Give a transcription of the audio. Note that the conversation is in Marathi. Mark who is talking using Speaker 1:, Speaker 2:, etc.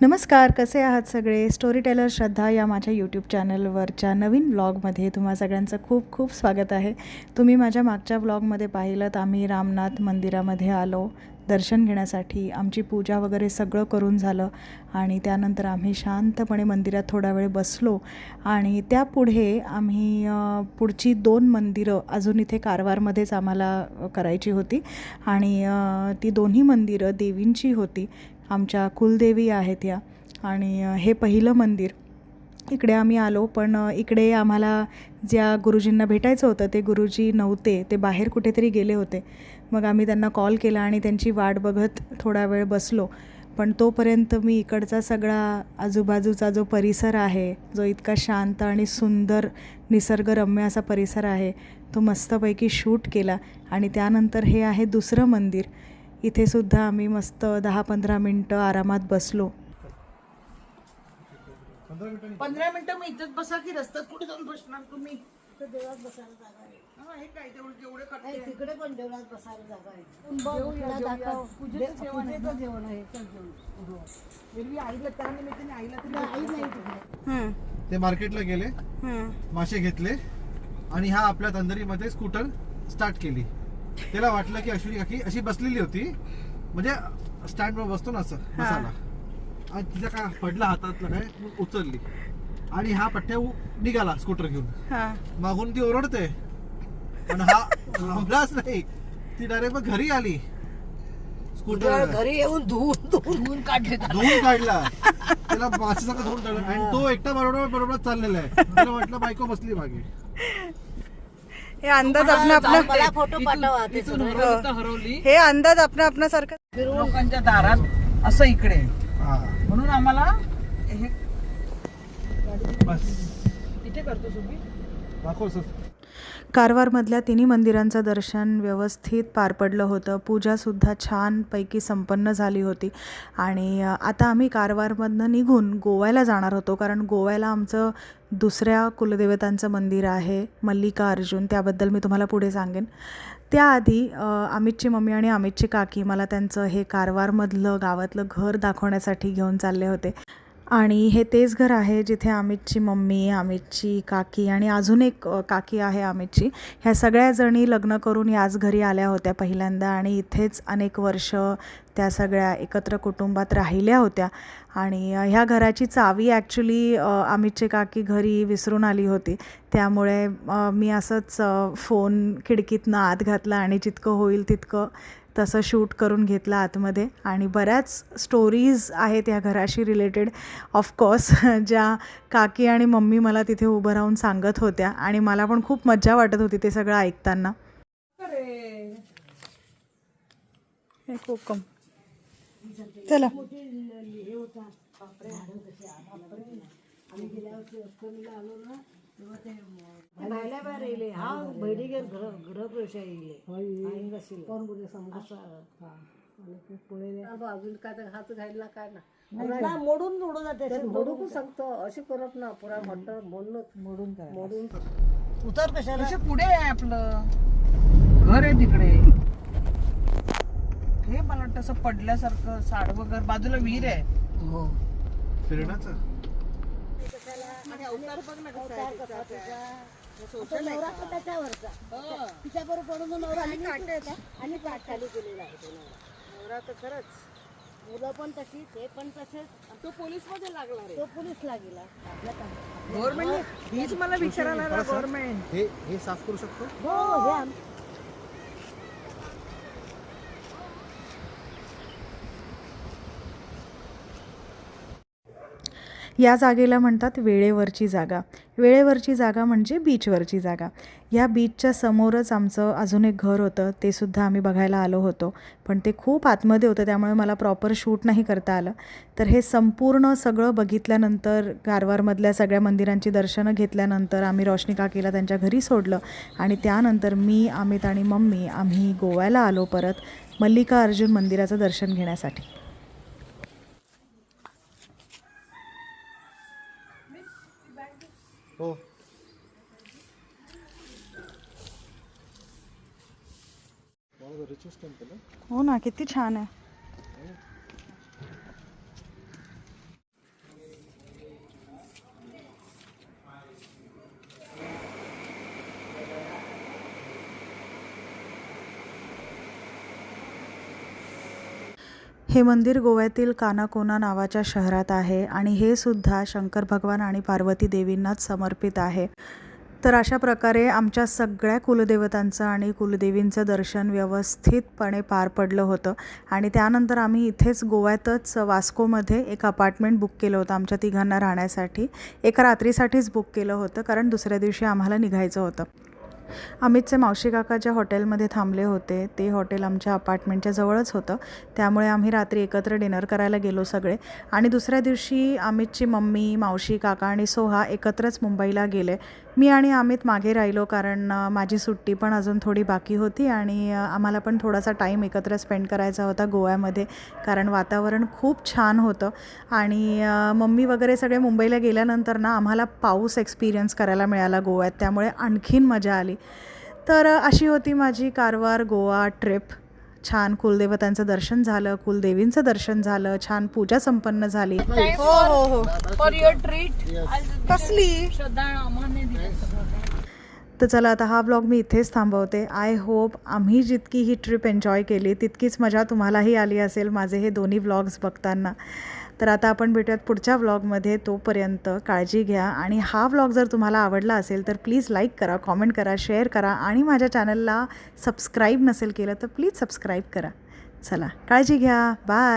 Speaker 1: नमस्कार, कसे आहात सगळे? स्टोरी टेलर श्रद्धा या माझ्या यूट्यूब चॅनलवरच्या नवीन व्लॉगमध्ये तुम्हा सगळ्यांचं खूप खूप स्वागत आहे. तुम्ही माझ्या मागच्या व्लॉगमध्ये पाहिलं तर आम्ही रामनाथ मंदिरामध्ये आलो दर्शन घेण्यासाठी. आमची पूजा वगैरे सगळं करून झालं आणि त्यानंतर आम्ही शांतपणे मंदिरात थोडा वेळ बसलो आणि त्यापुढे आम्ही पुढची 2 मंदिरं अजून इथे कारवारमध्येच आम्हाला करायची होती आणि ती दोन्ही मंदिरं देवींची होती. आमच्या कुलदेवी आहेत या आणि हे पहिलं मंदिर इकडे आम्ही आलो. पण इकडे आम्हाला ज्या गुरुजींना भेटायचं होतं ते गुरुजी नव्हते, ते बाहेर कुठेतरी गेले होते. मग आम्ही त्यांना कॉल केला आणि त्यांची वाट बघत थोडा वेळ बसलो. पण तोपर्यंत मी इकडचा सगळा आजूबाजूचा जो परिसर आहे, जो इतका शांत आणि सुंदर निसर्गरम्य असा परिसर आहे, तो मस्तपैकी शूट केला. आणि त्यानंतर हे आहे दुसरं मंदिर. इथे सुद्धा आम्ही मस्त 10-15 मिनटं आरामात बसलो.
Speaker 2: 15 मिनिटं मग इथंच बसा की रस्त्यात कुठे जाऊन बसणार तुम्ही?
Speaker 3: देवळात बसायला जागा आहे.
Speaker 2: हा, हे काय जेवढे
Speaker 3: नाही, तिकडे पण देवळात बसायला जागा आहे.
Speaker 2: जेवूया. पूजेचं जेवण आहे ना?
Speaker 3: जेवण आहे चल जेवण.
Speaker 2: एरवी आईला त्या निमित्ताने आईला तरी
Speaker 3: आई नाही तिकडे.
Speaker 4: ते मार्केटला गेले, मासे घेतले आणि हा आपल्या तंदरीमध्ये स्कूटर स्टार्ट केली. त्याला वाटलं की अश्विनी काकी अशी बसलेली होती, म्हणजे स्टँडवर बसतो ना असं बसायला, आणि तिचा काय पडला हातातलं काय, मग उचलली आणि हा पट्ट्या निघाला स्कूटर घेऊन. मागून ती ओरडते पण हा थांबलाच नाही. ती डायरेक्ट मग घरी आली. स्कूटर
Speaker 3: घरी येऊन धुवून
Speaker 4: काढला त्याला माशासारखं धुवून काढलं आणि तो एकटा बरोबर चाललेला आहे. त्याला म्हटलं बायको बसली मागे.
Speaker 1: हे अंदाज आपला
Speaker 3: मला फोटो पाठवा.
Speaker 2: हरवली
Speaker 1: हे अंदाज आपणासारखं
Speaker 2: लोकांच्या दारात असं इकडे,
Speaker 4: हा
Speaker 2: म्हणून आम्हाला हे
Speaker 4: बस
Speaker 2: इथे करतो तुम्ही.
Speaker 4: दाखव सर.
Speaker 1: कारवारमधल्या तिन्ही मंदिरांचं दर्शन व्यवस्थित पार पडलं होतं. पूजासुद्धा छानपैकी संपन्न झाली होती आणि आता आम्ही कारवारमधनं निघून गोव्याला जाणार होतो, कारण गोव्याला आमचं दुसऱ्या कुलदेवतांचं मंदिर आहे मल्लिकार्जुन. त्याबद्दल मी तुम्हाला पुढे सांगेन. त्याआधी अमितची मम्मी आणि अमितची काकी मला त्यांचं हे कारवारमधलं गावातलं घर दाखवण्यासाठी घेऊन चालले होते. आणि हे तेच घर आहे जिथे अमितची मम्मी, अमितची काकी आणि अजून एक काकी आहे अमितची, ह्या सगळ्या जणी लग्न करून याच घरी आल्या होत्या पहिल्यांदा आणि इथेच अनेक वर्ष त्या सगळ्या एकत्र कुटुंबात राहिल्या होत्या. आणि ह्या घराची चावी ॲक्च्युली अमितची काकी घरी विसरून आली होती. त्यामुळे मी असंच फोन खिडकीतनं आत घातला आणि जितकं होईल तितकं तसं शूट करून घेतलं आतमध्ये. आणि बऱ्याच स्टोरीज आहेत या घराशी रिलेटेड ऑफकोर्स, ज्या काकी आणि मम्मी मला तिथे उभं राहून सांगत होत्या आणि मला पण खूप मज्जा वाटत होती ते सगळं ऐकताना. हे कोकम चला.
Speaker 3: आम्ही गेल्या वर्षी अष्टमीला आलो ना तेव्हा ते राहिल्या बाहेर येईल. हा बहिणीगे गृहप्रवेश येईल कोण बोलले समजा पुढे अजून काय तर हात घायला काय ना मोडून जाते. मोडून सांगतो अशी करत ना पुरा म्हटलं मोडून उतर कशाला.
Speaker 2: पुढे आहे आपलं घर आहे तिकडे. हे मला वाटतं असं पडल्यासारखं साडवं घर, बाजूला विहीर आहे.
Speaker 3: हो
Speaker 4: फिरण्याचं
Speaker 2: आणि अवतार बघ ना कसा आहे तिचा.
Speaker 3: नवरा त्याच्यावरचा तिच्याबरोबर पडून नवरा आणि काट चालू केलेला आहे तो नवरा तर खरंच. मुलं पण तशी, ते पण तसेच.
Speaker 2: तो पोलीस मध्ये लागला रे.
Speaker 3: तो पोलीस लागला.
Speaker 2: गव्हर्नमेंट हीच मला विचारायला ना गव्हर्नमेंट.
Speaker 4: हे साफ करू शकतो.
Speaker 3: हो हे
Speaker 1: या जागेला म्हणतात वेळेवरची जागा. वेळेवरची जागा म्हणजे बीचवरची जागा. या बीचच्या समोरच आमचं अजून एक घर होतं, ते सुद्धा आम्ही बघायला आलो होतो. पण ते खूप आतमध्ये होतं त्यामुळे मला प्रॉपर शूट नाही करता आलं. तर हे संपूर्ण सगळं बघितल्यानंतर, कारवारमधल्या सगळ्या मंदिरांची दर्शनं घेतल्यानंतर आम्ही रोशनी काकीला त्यांच्या घरी सोडलं आणि त्यानंतर मी, अमित आणि मम्मी आम्ही गोव्याला आलो परत मल्लिकार्जुन मंदिराचं दर्शन घेण्यासाठी.
Speaker 4: हो
Speaker 1: हो ना, किती छान आहे. हे मंदिर गोव्यातील कानाकोना नावाच्या शहरात आहे आणि हे सुद्धा शंकर भगवान आणि पार्वती देवींनाच समर्पित आहे. तर अशा प्रकारे आमच्या सगळ्या कुलदेवतांचं आणि कुलदेवींचं दर्शन व्यवस्थितपणे पार पडलं होतं आणि त्यानंतर आम्ही इथेच गोव्यातच वास्कोमध्ये एक अपार्टमेंट बुक केलं होतं आमच्या तिघांना राहण्यासाठी. एका रात्रीसाठीच बुक केलं होतं कारण दुसऱ्या दिवशी आम्हाला निघायचं होतं. अमितचे मावशी काका ज्या हॉटेलमध्ये थांबले होते ते हॉटेल आमच्या अपार्टमेंटच्या जवळच होतं, त्यामुळे आम्ही रात्री एकत्र डिनर करायला गेलो सगळे. आणि दुसऱ्या दिवशी अमितची मम्मी, मावशी काका आणि सोहा एकत्रच मुंबईला गेले. मी आणि अमित मागे राहिलो कारण माझी सुट्टी पण अजून थोडी बाकी होती आणि आम्हाला पण थोडासा टाईम एकत्र स्पेंड करायचा होता गोव्यामध्ये कारण वातावरण खूप छान होतं. आणि मम्मी वगैरे सगळे मुंबईला गेल्यानंतर ना आम्हाला पाऊस एक्सपिरियन्स करायला मिळाला गोव्यात, त्यामुळे आणखीन मजा आली. तर अशी होती माझी कारवार गोवा ट्रिप. छान कुलदेवतांचं दर्शन झालं, कुलदेवींचं दर्शन झालं, छान पूजा संपन्न झाली.
Speaker 2: हो हो हो फॉर युअर ट्रीट. कसली
Speaker 1: तर चला आता हा व्लॉग मी इथेच थांबवते. आय होप आम्ही जितकी ही ट्रिप एन्जॉय केली तितकीच मजा तुम्हालाही आली असेल माझे हे दोन्ही व्लॉग्स बघताना. तर आता आपण भेटूयात पुढच्या व्लॉगमध्ये. तोपर्यंत काळजी घ्या आणि हा व्लॉग जर तुम्हाला आवडला असेल तर प्लीज लाईक करा, कॉमेंट करा, शेअर करा आणि माझ्या चॅनलला सबस्क्राईब नसेल केलं तर प्लीज सबस्क्राईब करा. चला काळजी घ्या. बाय.